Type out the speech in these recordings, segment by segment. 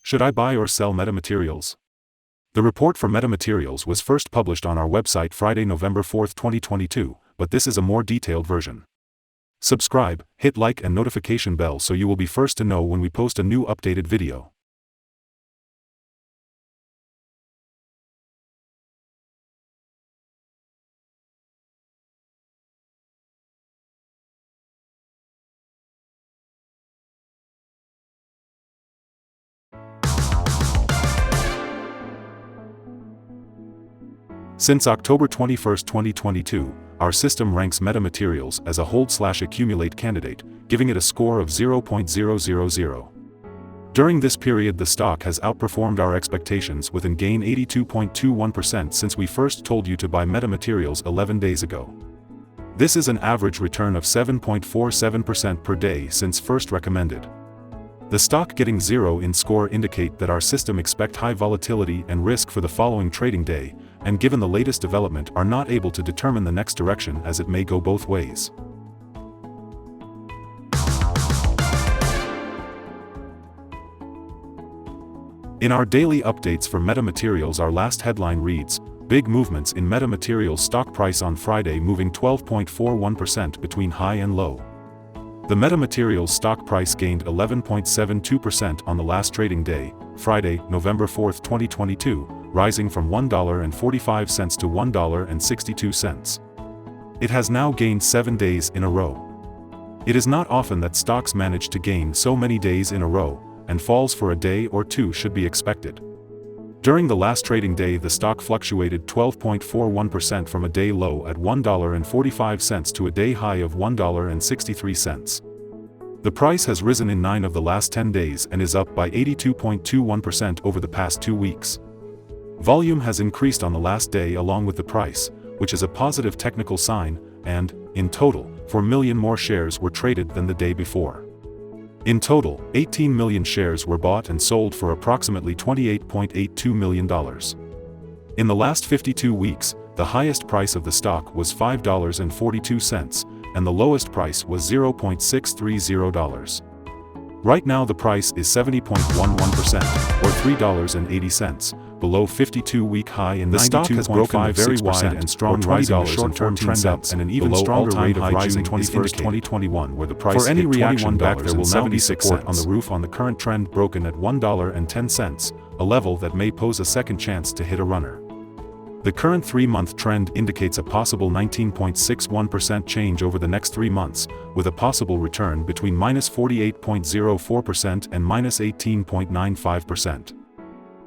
Should I buy or sell metamaterials? The report for metamaterials was first published on our website Friday, November 4, 2022, but this is a more detailed version. Subscribe, hit like and notification bell so you will be first to know when we post a new updated video. Since October 21, 2022, our system ranks metamaterials as a hold/accumulate candidate, giving it a score of 0.000. During this period, the stock has outperformed our expectations with a gain 82.21% since we first told you to buy metamaterials 11 days ago. This is an average return of 7.47% per day since first recommended. The stock getting 0 in score indicate that our system expect high volatility and risk for the following trading day, and given the latest development are not able to determine the next direction as it may go both ways. In our daily updates for metamaterials, our last headline reads, "Big movements in metamaterials stock price on Friday, moving 12.41% between high and low." The metamaterials stock price gained 11.72% on the last trading day, Friday, November 4, 2022, rising from $1.45 to $1.62. It has now gained 7 days in a row. It is not often that stocks manage to gain so many days in a row, and falls for a day or two should be expected. During the last trading day, the stock fluctuated 12.41% from a day low at $1.45 to a day high of $1.63. The price has risen in 9 of the last 10 days and is up by 82.21% over the past 2 weeks. Volume has increased on the last day along with the price, which is a positive technical sign, and, in total, 4 million more shares were traded than the day before. In total, 18 million shares were bought and sold for approximately $28.82 million. In the last 52 weeks, the highest price of the stock was $5.42, and the lowest price was $0.630. Right now the price is 70.11%, or $3.80, below 52-week high in the stock has broken a very wide and strong rising short-term trend up and an even stronger rate of rising June 21, 2021, where the price for any reaction back there will now be support on the roof on the current trend broken at $1.10, a level that may pose a second chance to hit a runner. The current 3-month trend indicates a possible 19.61% change over the next 3 months, with a possible return between -48.04% and -18.95%.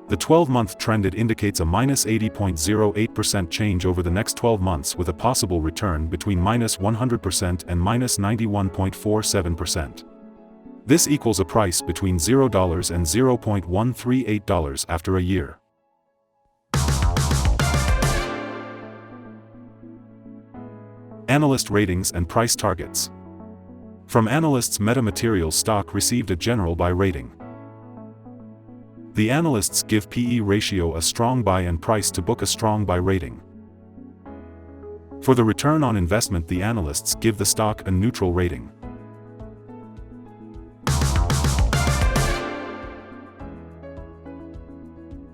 The 12-month trend indicates a -80.08% change over the next 12 months with a possible return between -100% and -91.47%. This equals a price between $0 and $0.138 after a year. Analyst ratings and price targets. From analysts, metamaterials stock received a general buy rating. The analysts give PE ratio a strong buy and price to book a strong buy rating. For the return on investment, the analysts give the stock a neutral rating.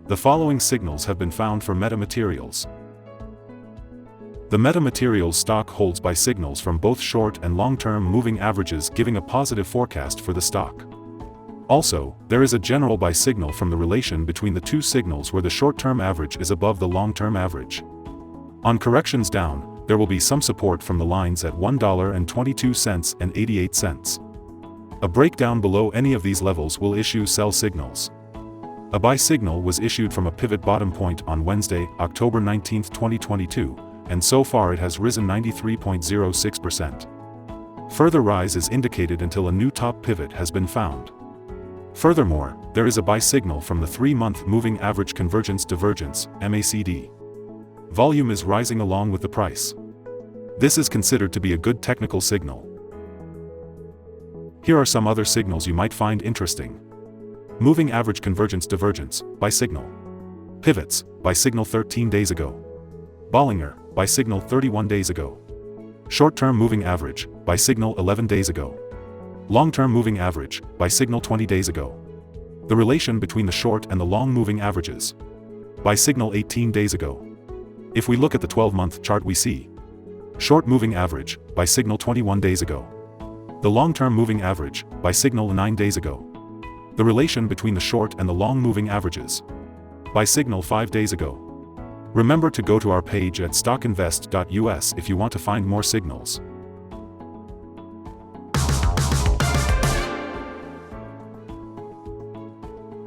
The following signals have been found for metamaterials. The metamaterials stock holds buy signals from both short and long-term moving averages, giving a positive forecast for the stock. Also, there is a general buy signal from the relation between the two signals where the short-term average is above the long-term average. On corrections down, there will be some support from the lines at $1.22 and 88 cents. A breakdown below any of these levels will issue sell signals. A buy signal was issued from a pivot bottom point on Wednesday, October 19, 2022, and so far it has risen 93.06%. Further rise is indicated until a new top pivot has been found. Furthermore, there is a buy signal from the 3-month moving average convergence divergence, MACD. Volume is rising along with the price. This is considered to be a good technical signal. Here are some other signals you might find interesting. Moving average convergence divergence, buy signal. Pivots, buy signal 13 days ago. Bollinger, buy signal 31 days ago. Short-term moving average, buy signal 11 days ago. Long-term moving average, buy signal 20 days ago. The relation between the short and the long moving averages. Buy signal 18 days ago. If we look at the 12-month chart, we see short moving average, buy signal 21 days ago. The long-term moving average, buy signal 9 days ago. The relation between the short and the long moving averages. Buy signal 5 days ago. Remember to go to our page at StockInvest.us if you want to find more signals.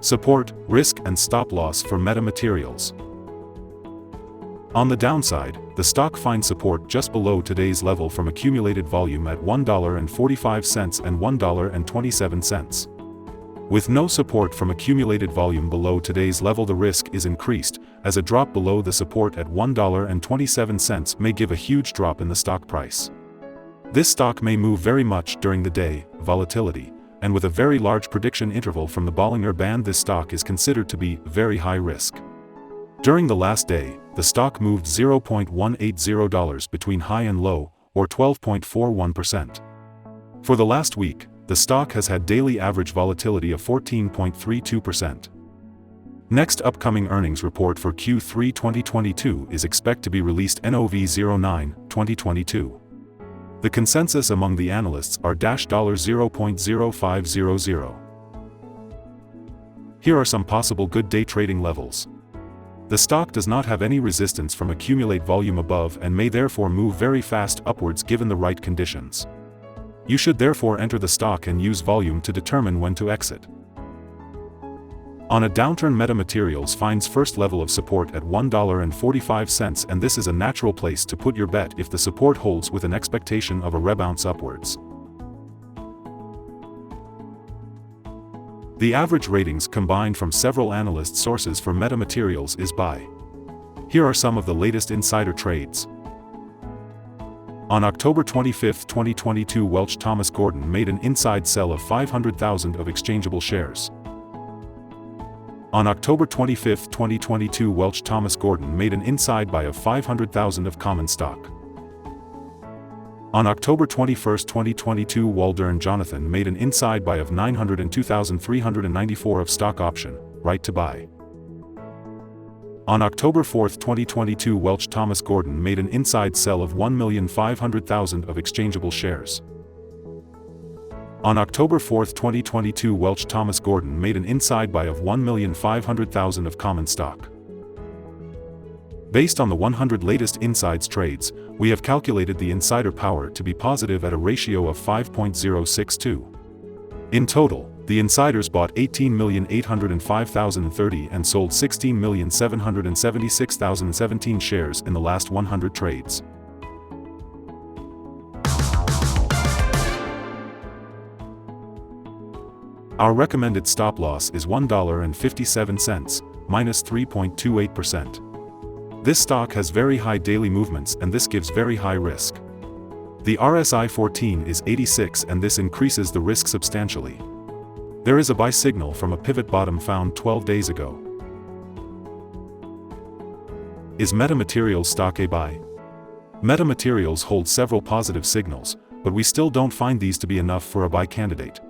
Support, risk and stop loss for metamaterials. On the downside, the stock finds support just below today's level from accumulated volume at $1.45 and $1.27. With no support from accumulated volume below today's level, the risk is increased, as a drop below the support at $1.27 may give a huge drop in the stock price. This stock may move very much during the day, volatility, and with a very large prediction interval from the Bollinger Band, this stock is considered to be very high risk. During the last day, the stock moved $0.180 between high and low, or 12.41%. For the last week, the stock has had daily average volatility of 14.32%. Next upcoming earnings report for Q3 2022 is expected to be released Nov09/2022. The consensus among the analysts are $0.0500. Here are some possible good day trading levels. The stock does not have any resistance from accumulate volume above and may therefore move very fast upwards given the right conditions. You should therefore enter the stock and use volume to determine when to exit. On a downturn, metamaterials finds first level of support at $1.45, and this is a natural place to put your bet if the support holds with an expectation of a rebound upwards. The average ratings combined from several analyst sources for metamaterials is buy. Here are some of the latest insider trades. On October 25, 2022, Welch Thomas Gordon made an inside sell of 500,000 of exchangeable shares. On October 25, 2022, Welch Thomas Gordon made an inside buy of 500,000 of common stock. On October 21, 2022, Waldern Jonathan made an inside buy of 902,394 of stock option, right to buy. On October 4, 2022, Welch Thomas Gordon made an inside sell of 1,500,000 of exchangeable shares. On October 4, 2022, Welch Thomas Gordon made an inside buy of 1,500,000 of common stock. Based on the 100 latest insides trades, we have calculated the insider power to be positive at a ratio of 5.062. In total, the insiders bought 18,805,030 and sold 16,776,017 shares in the last 100 trades. Our recommended stop loss is $1.57, minus 3.28%. This stock has very high daily movements and this gives very high risk. The RSI 14 is 86 and this increases the risk substantially. There is a buy signal from a pivot bottom found 12 days ago. Is metamaterials stock a buy? Metamaterials holds several positive signals, but we still don't find these to be enough for a buy candidate.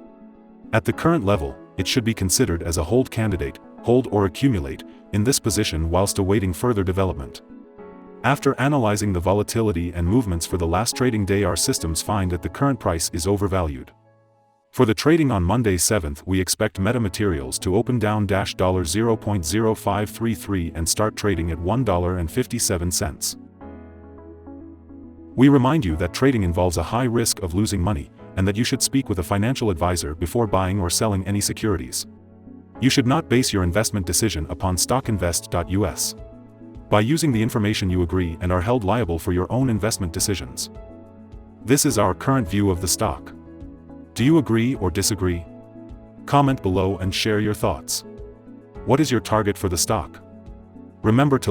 At the current level, it should be considered as a hold candidate, hold or accumulate, in this position whilst awaiting further development. After analyzing the volatility and movements for the last trading day, our systems find that the current price is overvalued. For the trading on Monday 7th, we expect metamaterials to open down $0.0533 and start trading at $1.57. We remind you that trading involves a high risk of losing money, and that you should speak with a financial advisor before buying or selling any securities. You should not base your investment decision upon StockInvest.us. By using the information you agree and are held liable for your own investment decisions. This is our current view of the stock. Do you agree or disagree? Comment below and share your thoughts. What is your target for the stock? Remember to